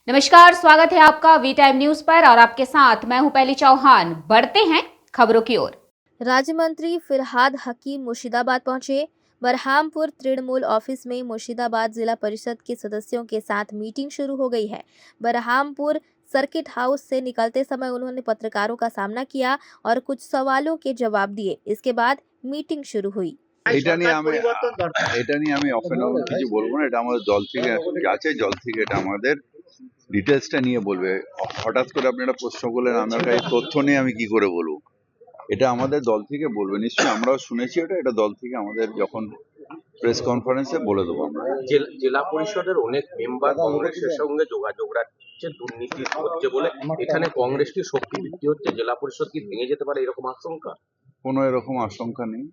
नमस्कार, स्वागत है आपका वी टाइम न्यूज पर और आपके साथ मैं हूं पहली चौहान। बढ़ते हैं खबरों की ओर। राज्य मंत्री फिरहाद हकीम मुर्शिदाबाद पहुंचे। बरहामपुर तृणमूल ऑफिस में मुर्शिदाबाद जिला परिषद के सदस्यों के साथ मीटिंग शुरू हो गई है। बरहामपुर सर्किट हाउस से निकलते समय उन्होंने पत्रकारों का सामना किया और कुछ सवालों के जवाब दिए। इसके बाद मीटिंग शुरू हुई। এটা নিয়ে আমি অফ এন্ড অন কিছু বলবো না। এটা আমাদের দল থেকে আছে, দল থেকে এটা আমাদের ডিটেলসটা নিয়ে বলবে। হঠাৎ করে আপনি একটা প্রশ্ন করলেন, আমার কাছে তথ্য নেই, আমি কি করে বলবো? এটা আমাদের দল থেকে বলবে। নিশ্চয়ই আমরাও শুনেছি এটা দল থেকে আমাদের যখন প্রেস কনফারেন্সে বলে দেবো আমরা। জেলা পরিষদের অনেক মেম্বার কংগ্রেসের সঙ্গে যোগাযোগ রাখছে, দুর্নীতি হচ্ছে বলে এখানে কংগ্রেস কি শক্তি বৃদ্ধি হচ্ছে, জেলা পরিষদ কি ভেঙে যেতে পারে এরকম আশঙ্কা? কোনো এরকম আশঙ্কা নেই।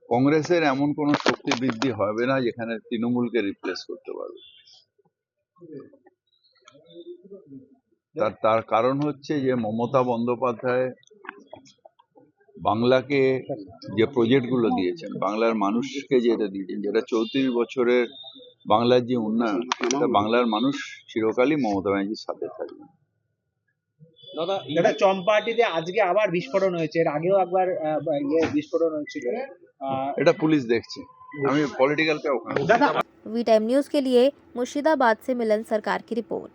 কংগ্রেসের এমন কোনো শক্তি বৃদ্ধি হবে না যেখানে তৃণমূলকে রিপ্লেস করতে পারবে। তার কারণ হচ্ছে যে মমতা বন্দ্যোপাধ্যায় বাংলাকে যে প্রজেক্টগুলো দিয়েছেন, বাংলার মানুষকে যেটা দিয়েছেন, যেটা 34 বছরের বাংলার যে উন্নয়ন, সেটা বাংলার মানুষ চিরকালই মমতা ব্যানার্জির সাথে থাকবে। দাদা, চম্পাহাটিতে আজকে আবার বিস্ফোরণ হয়েছে, এর আগেও একবার বিস্ফোরণ হয়েছিল। এটা পুলিশ দেখছে, আমি পলিটিক্যাল কে ওখানে। वी टाइम न्यूज के लिए मुर्शिदाबाद से मिलन सरकार की रिपोर्ट।